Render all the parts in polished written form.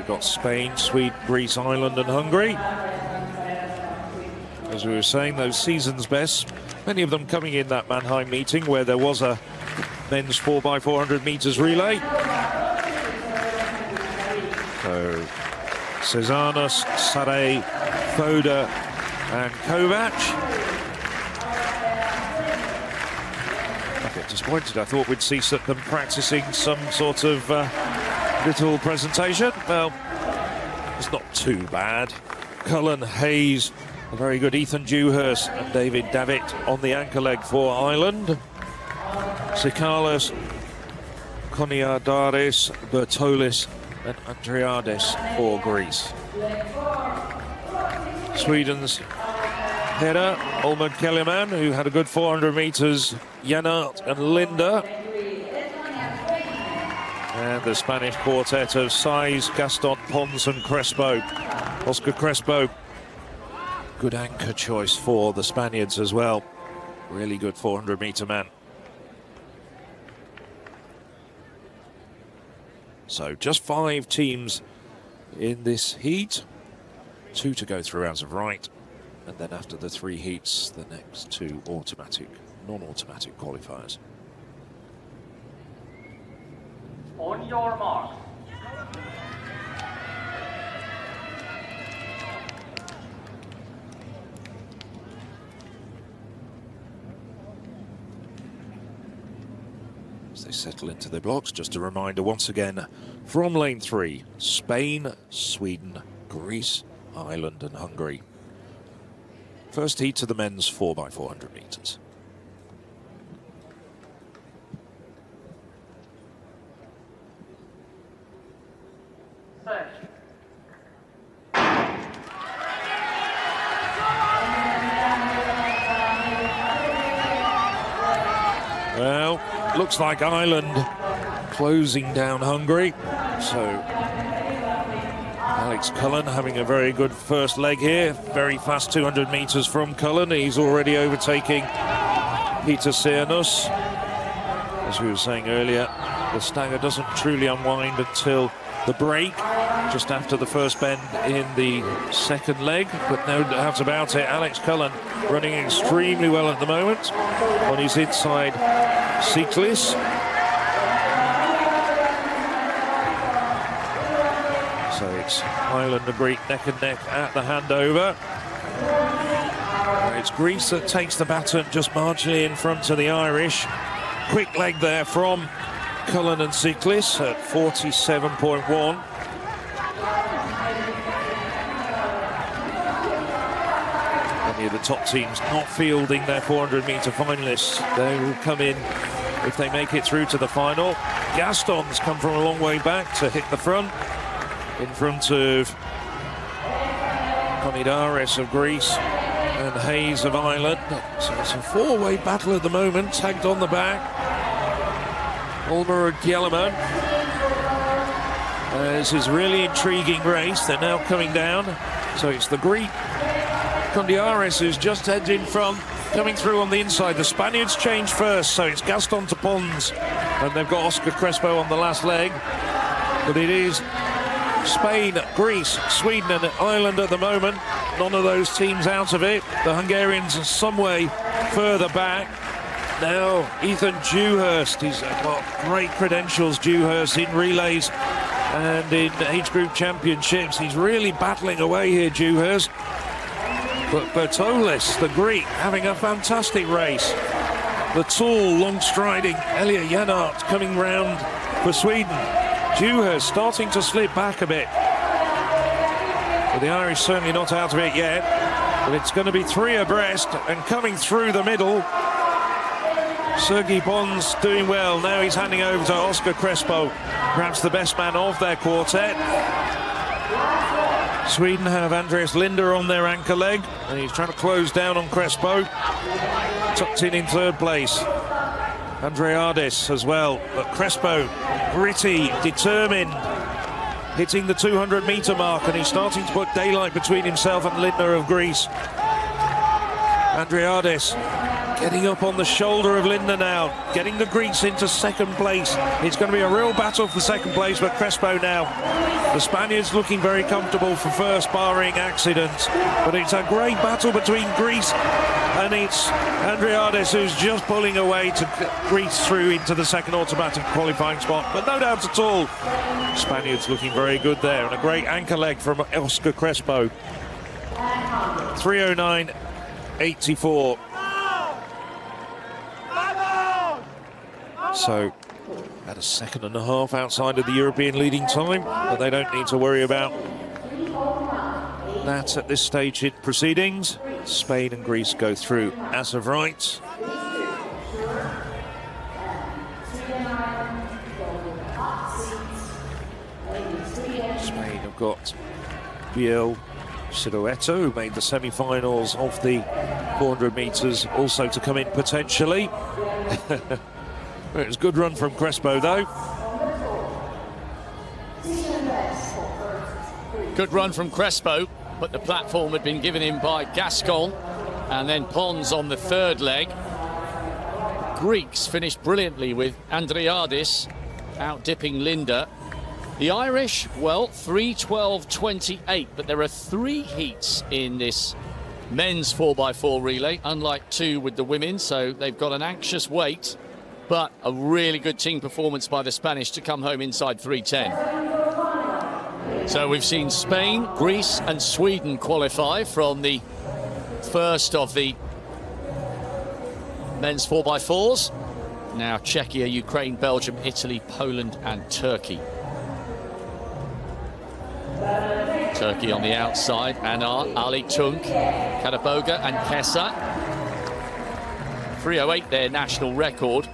we've got Spain, Sweden, Greece, Ireland and Hungary. As we were saying, those season's best, many of them coming in that Mannheim meeting where there was a men's 4x400 meters relay. So Cesanos, Sare, Foda and Kovac. A bit disappointed. I thought we'd see them practicing some sort of little presentation. Well, it's not too bad. Cullen, Hayes, a very good Ethan Dewhurst and David Davitt on the anchor leg for Ireland. Sikalis, Koniadaris, Bertolis and Andreades for Greece. Sweden's header, Ulmer Kellerman, who had a good 400 meters, Janart and Linda. And the Spanish quartet of Saiz, Gaston, Pons and Crespo. Oscar Crespo, good anchor choice for the Spaniards as well. Really good 400 meter man. So just 5 teams in this heat. 2 to go through as of right. And then after the 3 heats, the next 2 automatic, non-automatic qualifiers. On your mark. As they settle into their blocks, just a reminder once again from lane 3, Spain, Sweden, Greece, Ireland and Hungary. First heat to the men's 4x400 meters. Well, looks like Ireland closing down Hungary. So Alex Cullen having a very good first leg here. Very fast 200 meters from Cullen. He's already overtaking Peter Cernus. As we were saying earlier, the stagger doesn't truly unwind until the break, just after the first bend in the second leg. But no doubt about it, Alex Cullen running extremely well at the moment on his inside Siklis. So it's Ireland and Greek neck and neck at the handover. It's Greece that takes the baton just marginally in front of the Irish. Quick leg there from Cullen and Siklis at 47.1. Many of the top teams not fielding their 400 meter finalists. They will come in if they make it through to the final. Gaston's come from a long way back to hit the front in front of Konidaris of Greece and Hayes of Ireland. So it's a 4-way battle at the moment, tagged on the back. Ulmer and Kjellerman. This is a really intriguing race. They're now coming down. So it's the Greek Kondiaris who's just heads in front, coming through on the inside. The Spaniards change first, so it's Gaston to Pons, and they've got Oscar Crespo on the last leg. But it is Spain, Greece, Sweden and Ireland at the moment. None of those teams out of it. The Hungarians are some way further back. Now Ethan Dewhurst, he's got great credentials, Dewhurst, in relays and in age group championships. He's really battling away here, Dewhurst. But Bertolis, the Greek, having a fantastic race. The tall, long-striding Elia Janart coming round for Sweden. Dewhurst starting to slip back a bit. But the Irish certainly not out of it yet. But it's going to be 3 abreast and coming through the middle. Sergei Pons doing well. Now he's handing over to Oscar Crespo, perhaps the best man of their quartet. Sweden have Andreas Linder on their anchor leg, and he's trying to close down on Crespo. Tucked in third place. Andreades as well, but Crespo, gritty, determined, hitting the 200 meter mark, and he's starting to put daylight between himself and Lindner of Greece. Andreades Getting up on the shoulder of Linda now, getting the Greeks into second place. It's going to be a real battle for second place, but Crespo now. The Spaniards looking very comfortable for first, barring accidents. But it's a great battle between Greece, and it's Andriades who's just pulling away to Greece through into the second automatic qualifying spot. But no doubt at all, Spaniards looking very good there, and a great anchor leg from Oscar Crespo. 3:09.84. So, at a second and a half outside of the European leading time, but they don't need to worry about that at this stage in proceedings. Spain and Greece go through as of right. Spain have got Biel Siroetto, who made the semi-finals of the 400 metres, also to come in potentially. It was a good run from Crespo, though. Good run from Crespo, but the platform had been given him by Gascon, and then Pons on the third leg. Greeks finished brilliantly with Andriades out-dipping Linda. The Irish, well, 3:12.28, but there are 3 heats in this men's 4x4 relay, unlike 2 with the women, so they've got an anxious wait. But a really good team performance by the Spanish to come home inside 3:10. So we've seen Spain, Greece and Sweden qualify from the first of the men's 4x4s. Now Czechia, Ukraine, Belgium, Italy, Poland and Turkey. Turkey on the outside, Anar, Ali Tunk, Karaboga and Kesa. 3:08 their national record.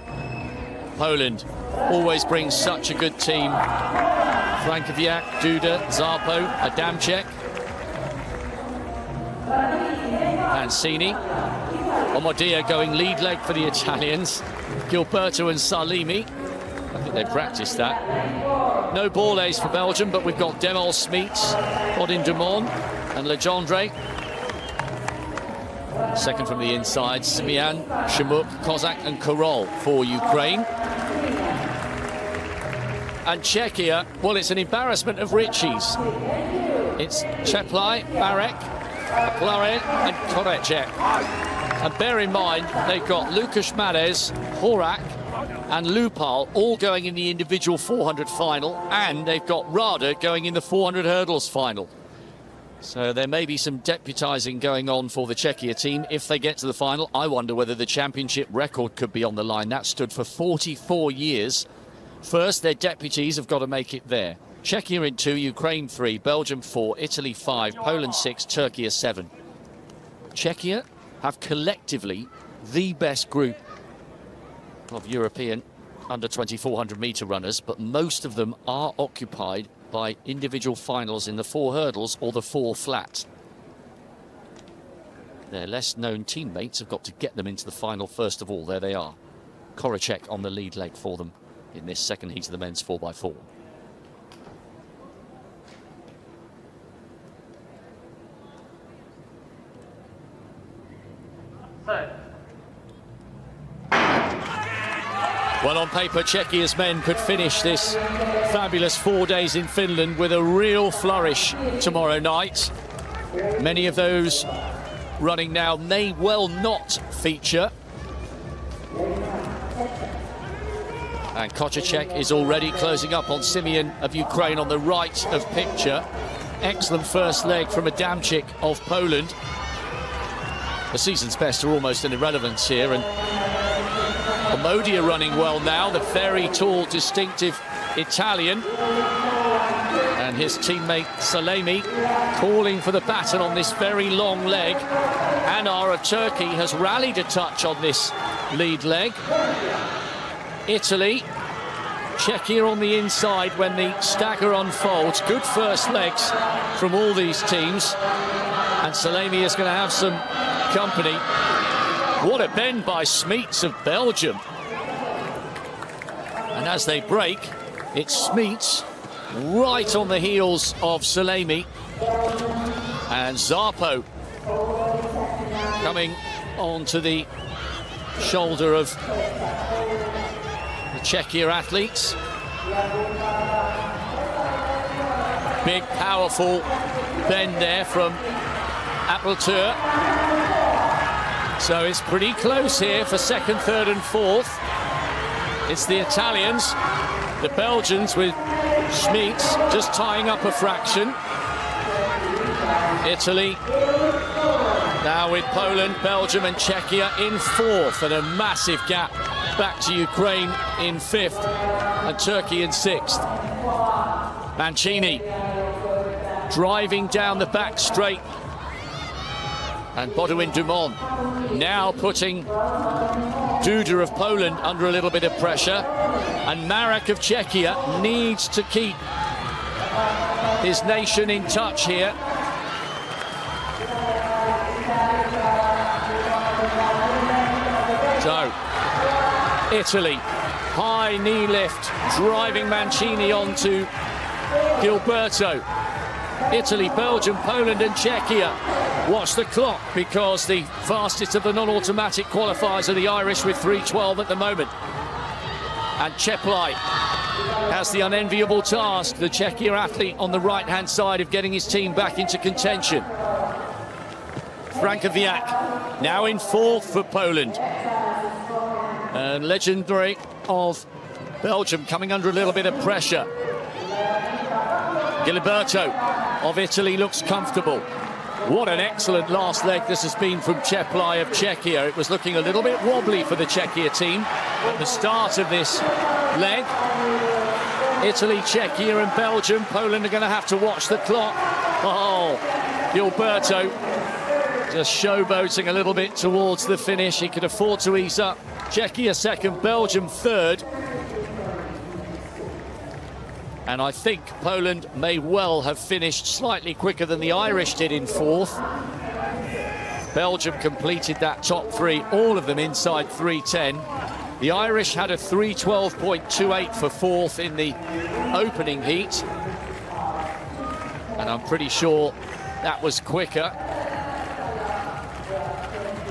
Poland always brings such a good team. Frankowiak, Duda, Zarpo, Adamczyk, Mancini. Omodia going lead leg for the Italians. Gilberto and Salimi. I think they practiced that. No ball ace for Belgium, but we've got Demol Smeets, Odin Dumont and Legendre. Second from the inside, Simian, Shamuk, Kozak and Korol for Ukraine. And Czechia, well, it's an embarrassment of Ritchie's. It's Cheplai, Barek, Klare and Korecek. And bear in mind, they've got Lukas Mares, Horak and Lupal all going in the individual 400 final, and they've got Rada going in the 400 hurdles final. So there may be some deputising going on for the Czechia team if they get to the final. I wonder whether the championship record could be on the line. That stood for 44 years. First, their deputies have got to make it there. Czechia in 2, Ukraine 3, Belgium 4, Italy 5, Poland 6, Turkey 7. Czechia have collectively the best group of European under 2400 metre runners, but most of them are occupied by individual finals in the 4 hurdles or the 4 flats. Their less known teammates have got to get them into the final first of all. There they are. Korecek on the lead leg for them in this second heat of the men's 4x4. Well, on paper, Czechia's men could finish this fabulous 4 days in Finland with a real flourish tomorrow night. Many of those running now may well not feature. And Kozacek is already closing up on Simeon of Ukraine on the right of picture. Excellent first leg from Adamczyk of Poland. The season's best are almost an irrelevance here, and Omodia running well now, the very tall, distinctive Italian. And his teammate Salemi calling for the baton on this very long leg. Anar of Turkey has rallied a touch on this lead leg. Italy, Czechia on the inside when the stagger unfolds. Good first legs from all these teams. And Salemi is going to have some company. What a bend by Smeets of Belgium. And as they break, it's Smeets right on the heels of Salemi. And Zarpo coming on to the shoulder of the Czechia athletes. Big, powerful bend there from Appelteur. So it's pretty close here for second, third and fourth. It's the Italians, the Belgians with Schmitz just tying up a fraction. Italy now with Poland, Belgium and Czechia in fourth, and a massive gap back to Ukraine in fifth and Turkey in sixth. Mancini driving down the back straight, and Baudouin Dumont now putting Duda of Poland under a little bit of pressure, and Marek of Czechia needs to keep his nation in touch here. So, Italy, high knee lift, driving Mancini onto Gilberto. Italy, Belgium, Poland and Czechia. Watch the clock, because the fastest of the non-automatic qualifiers are the Irish with 3:12 at the moment. And Cheplai has the unenviable task, the Czechia athlete on the right-hand side, of getting his team back into contention. Frankowiak now in fourth for Poland. And legendary of Belgium coming under a little bit of pressure. Gilberto of Italy looks comfortable. What an excellent last leg this has been from Cheplai of Czechia. It was looking a little bit wobbly for the Czechia team at the start of this leg. Italy, Czechia and Belgium. Poland are going to have to watch the clock. Oh, Gilberto just showboating a little bit towards the finish. He could afford to ease up. Czechia second, Belgium third. And I think Poland may well have finished slightly quicker than the Irish did in fourth. Belgium completed that top three, all of them inside 3:10. The Irish had a 3:12.28 for fourth in the opening heat. And I'm pretty sure that was quicker.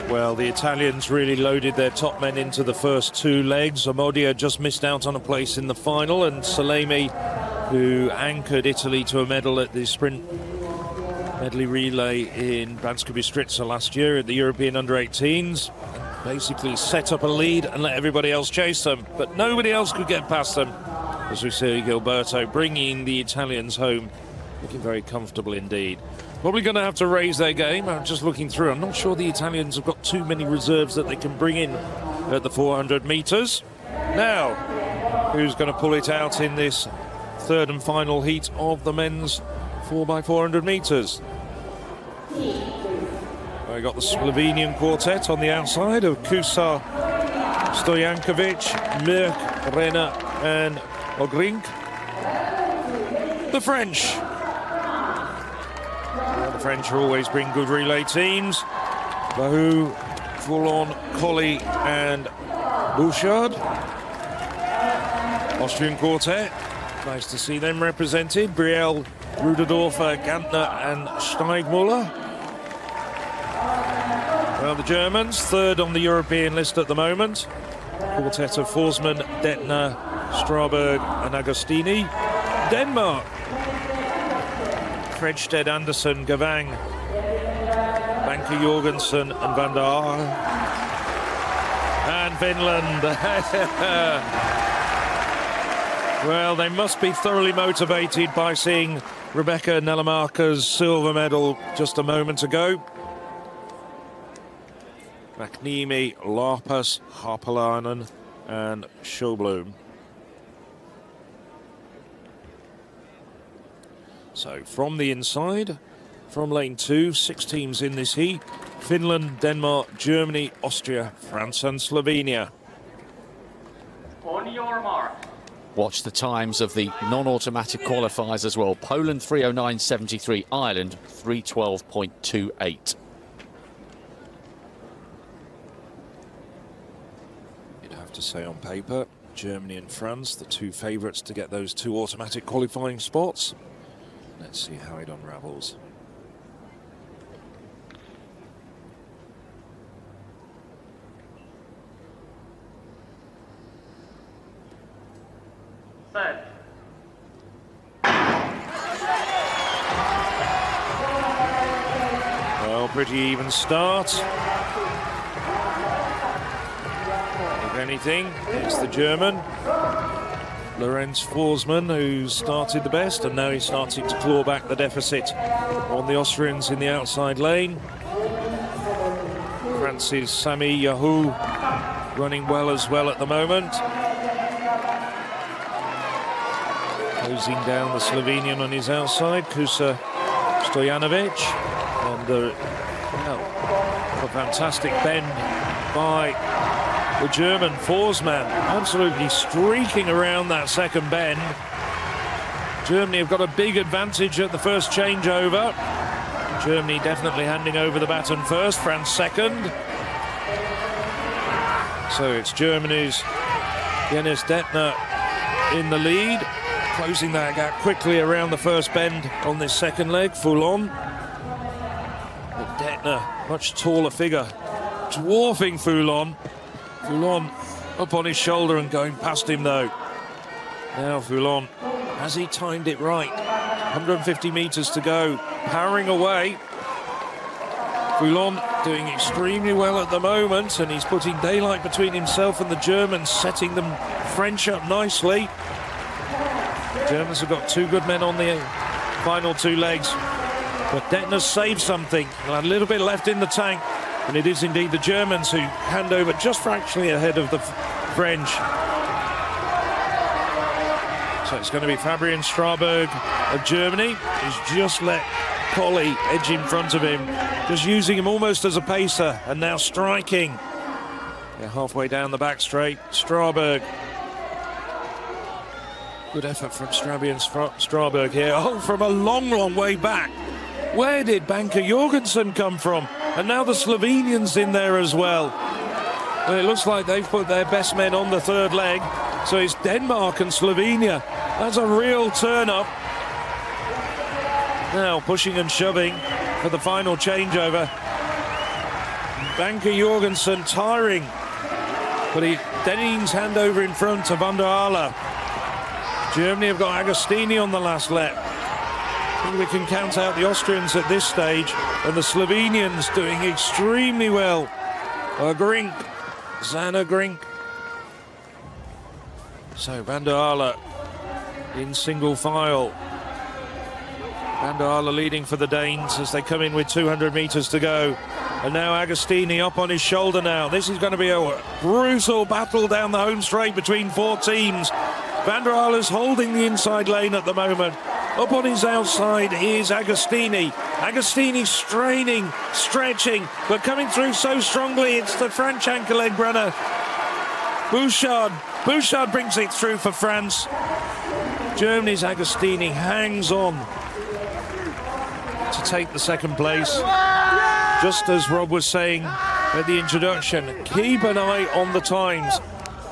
Well, the Italians really loaded their top men into the first two legs. Amodia just missed out on a place in the final, and Salemi, who anchored Italy to a medal at the sprint medley relay in Banska Bystrica last year at the European Under-18s, basically set up a lead and let everybody else chase them. But nobody else could get past them, as we see Gilberto bringing the Italians home, looking very comfortable indeed. Probably going to have to raise their game. I'm just looking through. I'm not sure the Italians have got too many reserves that they can bring in at the 400 metres. Now, who's going to pull it out in this third and final heat of the men's 4x400 metres? We got the Slovenian quartet on the outside of Kusa, Stojankovic, Merck, Renner and Ogrink. The French. The French always bring good relay teams. Bahou, Foulon, Colli and Bouchard. Austrian quartet. Nice to see them represented. Brielle, Ruderdorfer, Gantner and Steigmuller. Well, the Germans, third on the European list at the moment. Quartet of Forsman, Detner, Straberg and Agostini. Denmark. Fredsted, Andersen, Gavang, Banker, Jorgensen and Van der Aar. And Finland. Well, they must be thoroughly motivated by seeing Rebecca Nelimarka's silver medal just a moment ago. McNeamy, Larpas, Harpalainen and Sjöblom. So from the inside, from lane 2, 6 teams in this heat. Finland, Denmark, Germany, Austria, France and Slovenia. On your mark. Watch the times of the non-automatic qualifiers as well. Poland 3:09.73, Ireland 3:12.28. You'd have to say on paper, Germany and France, the two favourites to get those two automatic qualifying spots. Let's see how it unravels. a pretty even start. If anything, it's the German, Lorenz Forsman, who started the best, and now he's starting to claw back the deficit on the Austrians in the outside lane. France's Sami Yahoo running well as well at the moment. Closing down the Slovenian on his outside, Kusa Stojanovic. And a fantastic bend by the German Forsman, absolutely streaking around that second bend. Germany have got a big advantage at the first changeover. Germany definitely handing over the baton first, France second. So it's Germany's Jens Detner in the lead, closing that gap quickly around the first bend on this second leg, Foulon. But Detner, much taller figure, dwarfing Foulon. Foulon up on his shoulder and going past him though. Now Foulon, has he timed it right? 150 meters to go, powering away. Foulon doing extremely well at the moment, and he's putting daylight between himself and the Germans, setting them French up nicely. The Germans have got two good men on the final two legs, but Detner's saved something. He'll have a little bit left in the tank, and it is indeed the Germans who hand over just fractionally ahead of the French. So it's going to be Fabian Straberg of Germany. He's just let Colli edge in front of him, just using him almost as a pacer, and now striking. They're halfway down the back straight. Straberg. Good effort from Fabian Straberg here. Oh, from a long, long way back. Where did Banker Jorgensen come from? And now the Slovenians in there as well. Well, it looks like they've put their best men on the third leg. So it's Denmark and Slovenia. That's a real turn-up. Now pushing and shoving for the final changeover. Banker Jorgensen tiring. But Dening's hand over in front to Van der Aale. Germany have got Agostini on the last lap. I think we can count out the Austrians at this stage, and the Slovenians doing extremely well. Grink, Zana Grink. So Van der Aale in single file. Van der Aale leading for the Danes as they come in with 200 meters to go. And now Agostini up on his shoulder now. This is going to be a brutal battle down the home straight between four teams. Van der Aale's holding the inside lane at the moment. Up on his outside is Agostini. Agostini straining, stretching, but coming through so strongly. It's the French anchor leg runner, Bouchard. Bouchard brings it through for France. Germany's Agostini hangs on to take the second place. Just as Rob was saying at the introduction, keep an eye on the times.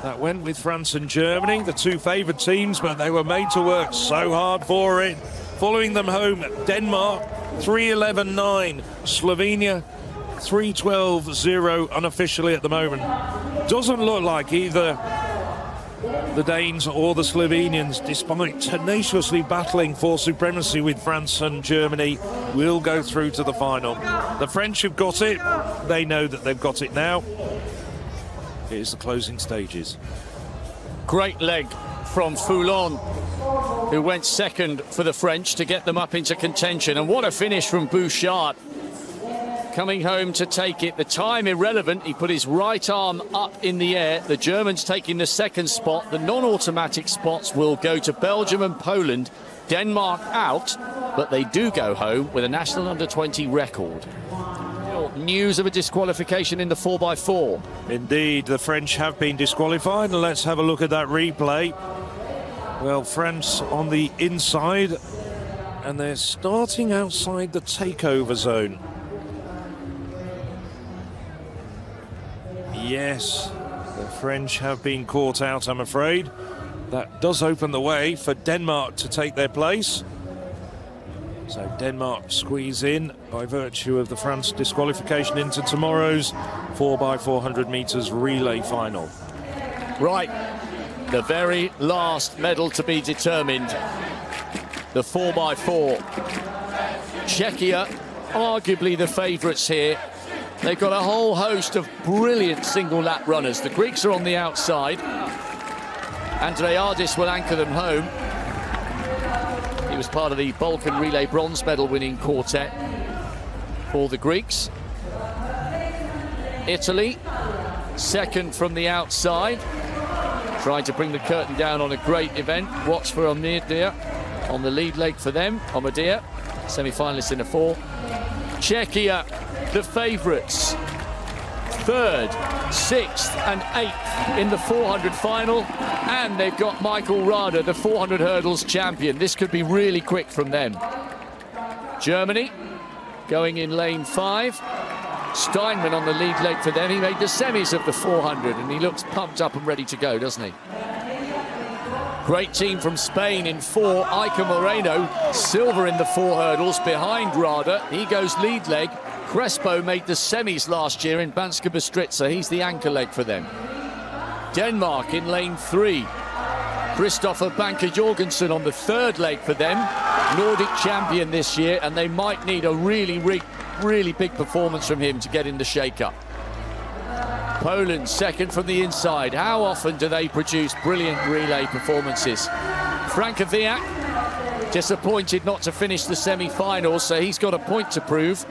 That went with France and Germany, the two favoured teams, but they were made to work so hard for it. Following them home, Denmark 3:11.9, Slovenia 3:12.0 unofficially at the moment. Doesn't look like either the Danes or the Slovenians, despite tenaciously battling for supremacy with France and Germany, will go through to the final. The French have got it. They know that they've got it now. Here's the closing stages. Great leg from Foulon, who went second for the French to get them up into contention. And what a finish from Bouchard. Coming home to take it. The time irrelevant. He put his right arm up in the air. The Germans taking the second spot. The non-automatic spots will go to Belgium and Poland. Denmark out, but they do go home with a national under-20 record. News of a disqualification in the 4x4. Indeed, the French have been disqualified, and let's have a look at that replay. Well, France on the inside, and they're starting outside the takeover zone. Yes, the French have been caught out, I'm afraid. That does open the way for Denmark to take their place. So Denmark squeeze in by virtue of the France disqualification into tomorrow's 4x400 meters relay final. Right, the very last medal to be determined. The 4x4. Czechia arguably the favourites here. They've got a whole host of brilliant single-lap runners. The Greeks are on the outside. Andreadis will anchor them home. He was part of the Balkan Relay bronze medal winning quartet for the Greeks. Italy, second from the outside. Trying to bring the curtain down on a great event. Watch for Omidia on the lead leg for them. Omidia, semi-finalists in the 4. Czechia, the favourites. 3rd, 6th and 8th in the 400 final. And they've got Michael Rada, the 400 hurdles champion. This could be really quick from them. Germany going in lane 5. Steinman on the lead leg for them. He made the semis of the 400 and he looks pumped up and ready to go, doesn't he? Great team from Spain in 4. Iker Moreno, silver in the 4 hurdles behind Rada. He goes lead leg. Crespo made the semis last year in Banska Bystrica. He's the anchor leg for them. Denmark in lane 3. Christopher Banker-Jorgensen on the 3rd leg for them. Nordic champion this year, and they might need a really big performance from him to get in the shake-up. Poland second from the inside. How often do they produce brilliant relay performances? Frankowiak disappointed not to finish the semi-finals, so he's got a point to prove.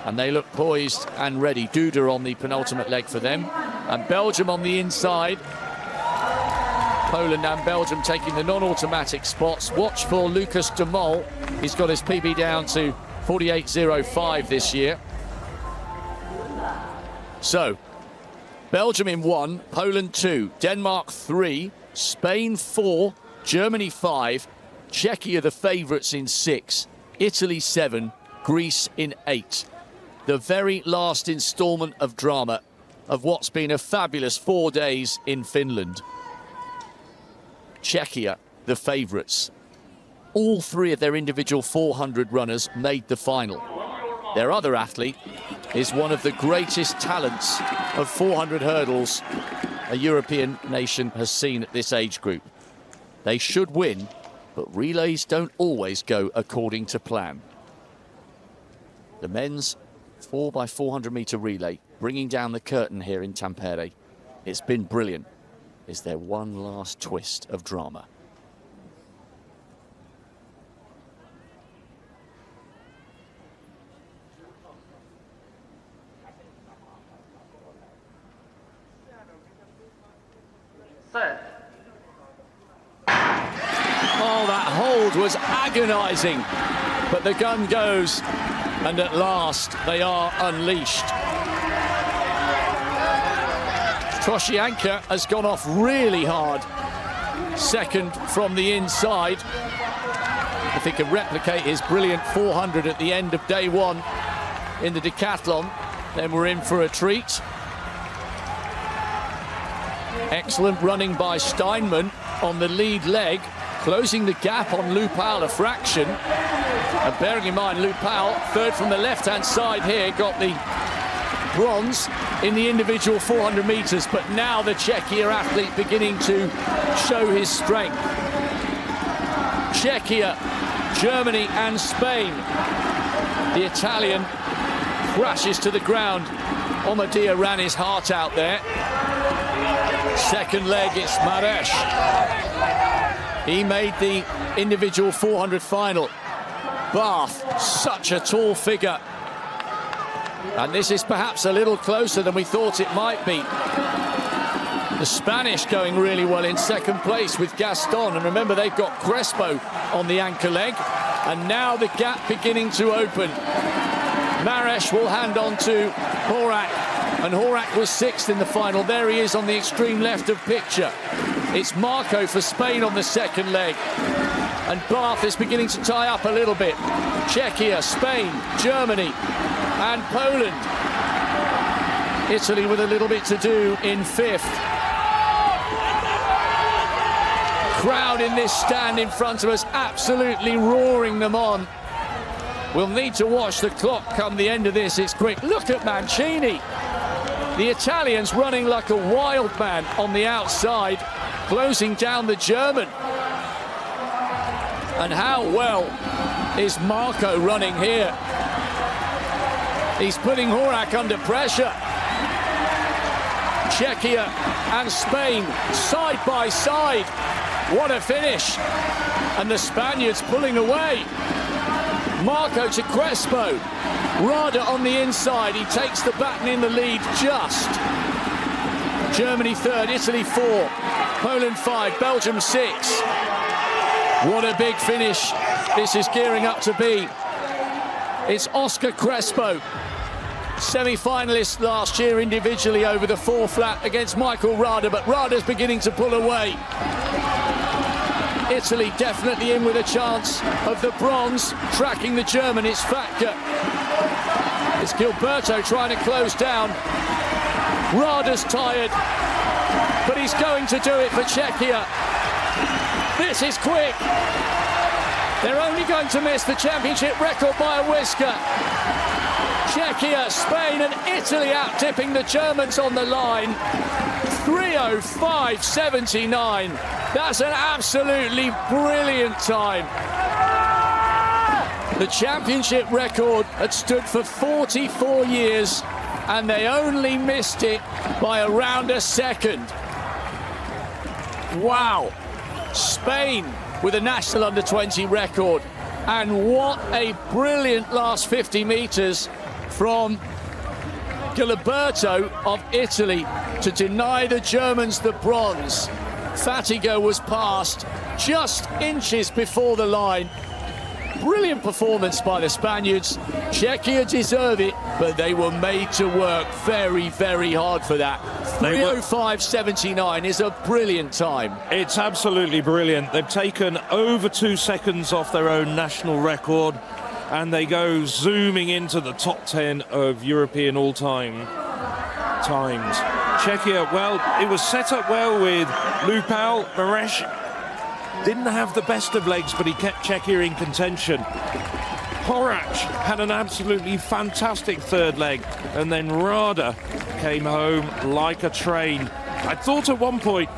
And they look poised and ready. Duda on the penultimate leg for them. And Belgium on the inside. Poland and Belgium taking the non-automatic spots. Watch for Lucas de Mol. He's got his PB down to 48.05 this year. So, Belgium in 1, Poland 2, Denmark 3, Spain 4, Germany 5, Czechia the favourites in 6, Italy 7, Greece in 8. The very last instalment of drama of what's been a fabulous 4 days in Finland. Czechia, the favourites. All 3 of their individual 400 runners made the final. Their other athlete is one of the greatest talents of 400 hurdles a European nation has seen at this age group. They should win, but relays don't always go according to plan. The men's 4x400m relay bringing down the curtain here in Tampere. It's been brilliant. Is there one last twist of drama? Set. Oh, that hold was agonising, but the gun goes, and at last they are unleashed. Toshianka has gone off really hard. Second from the inside. If he can replicate his brilliant 400 at the end of day 1 in the decathlon, then we're in for a treat. Excellent running by Steinman on the lead leg, closing the gap on Lupal a fraction. And bearing in mind, Lupal, third from the left-hand side here, got the bronze in the individual 400 metres, but now the Czechia athlete beginning to show his strength. Czechia, Germany and Spain. The Italian crashes to the ground. Omidia ran his heart out there. Second leg, it's Maresh. He made the individual 400 final. Bath, such a tall figure. And this is perhaps a little closer than we thought it might be. The Spanish going really well in second place with Gaston. And remember, they've got Crespo on the anchor leg. And now the gap beginning to open. Maresh will hand on to Horak. And Horak was 6th in the final. There he is on the extreme left of picture. It's Marco for Spain on the second leg. And Bath is beginning to tie up a little bit. Czechia, Spain, Germany and Poland. Italy with a little bit to do in 5th. Crowd in this stand in front of us absolutely roaring them on. We'll need to watch the clock come the end of this. It's quick. Look at Mancini. The Italians running like a wild man on the outside, closing down the German. And how well is Marco running here? He's putting Horak under pressure. Czechia and Spain side by side. What a finish. And the Spaniards pulling away. Marco to Crespo. Rada on the inside. He takes the baton in the lead just. Germany 3rd, Italy 4, Poland 5, Belgium 6. What a big finish this is gearing up to be. It's Oscar Crespo, semi-finalist last year individually over the 4 flat against Michael Rada, but Rada's beginning to pull away. Italy definitely in with a chance of the bronze, tracking the German, it's Fatke. It's Gilberto trying to close down. Rada's tired, but he's going to do it for Czechia. This is quick. They're only going to miss the championship record by a whisker. Czechia, Spain and Italy out-tipping the Germans on the line. 3:05.79. That's an absolutely brilliant time. The championship record had stood for 44 years and they only missed it by around a second. Wow. Spain with a national under-20 record. And what a brilliant last 50 metres from Gilberto of Italy to deny the Germans the bronze. Fatiga was passed just inches before the line. Brilliant performance by the Spaniards. Czechia deserve it, but they were made to work very, very hard for that. 3:05.79 is a brilliant time. It's absolutely brilliant. They've taken over 2 seconds off their own national record, and they go zooming into the top 10 of European all-time times. Czechia, well, it was set up well with Lupal. Maresh didn't have the best of legs, but he kept Czechia in contention. Horak had an absolutely fantastic third leg, and then Rada came home like a train. I thought at one point,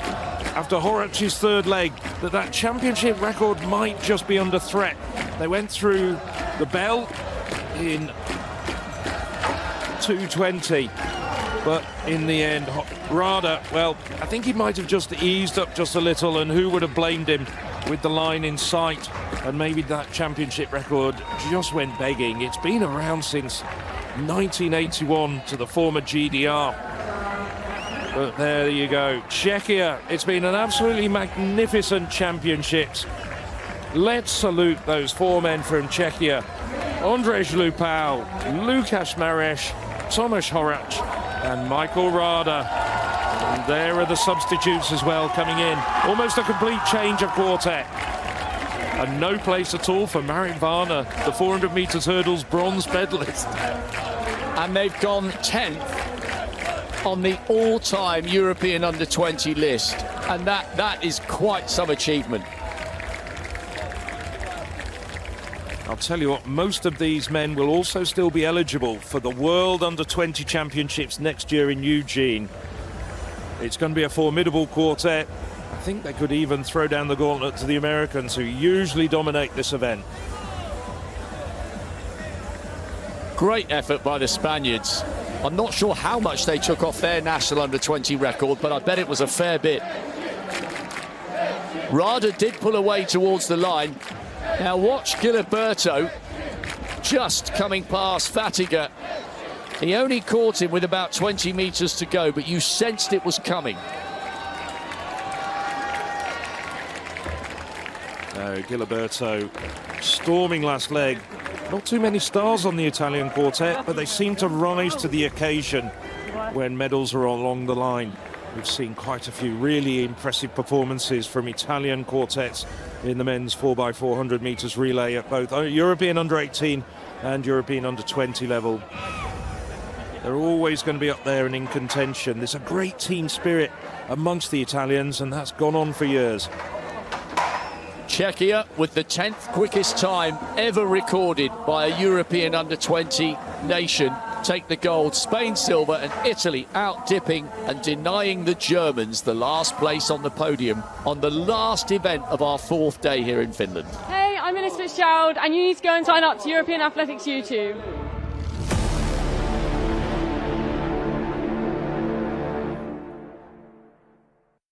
after Horak's third leg, that championship record might just be under threat. They went through the bell in 2:20. But in the end, Rada, well, I think he might have just eased up just a little, and who would have blamed him with the line in sight? And maybe that championship record just went begging. It's been around since 1981 to the former GDR. But there you go. Czechia, it's been an absolutely magnificent championships. Let's salute those 4 men from Czechia. Ondřej Lupal, Lukáš Mareš, Tomáš Horak, and Michael Rada. And there are the substitutes as well coming in. Almost a complete change of quartet. And no place at all for Marit Varner, the 400 metres hurdles bronze medalist. And they've gone 10th on the all-time European under-20 list. And that is quite some achievement. I'll tell you what, most of these men will also still be eligible for the World Under-20 Championships next year in Eugene. It's going to be a formidable quartet. I think they could even throw down the gauntlet to the Americans, who usually dominate this event. Great effort by the Spaniards. I'm not sure how much they took off their national under-20 record, but I bet it was a fair bit. Rada did pull away towards the line. Now watch Gilberto just coming past Fatiga. He only caught him with about 20 metres to go, but you sensed it was coming. Gilberto storming last leg. Not too many stars on the Italian quartet, but they seem to rise to the occasion when medals are along the line. We've seen quite a few really impressive performances from Italian quartets in the men's 4x400 metres relay at both European under-18 and European under-20 level. They're always going to be up there and in contention. There's a great team spirit amongst the Italians, and that's gone on for years. Czechia with the 10th quickest time ever recorded by a European under-20 nation take the gold. Spain silver, and Italy out-dipping and denying the Germans the last place on the podium on the last event of our 4th day here in Finland. Hey, I'm Ellis Fitzgerald, and you need to go and sign up to European Athletics U2.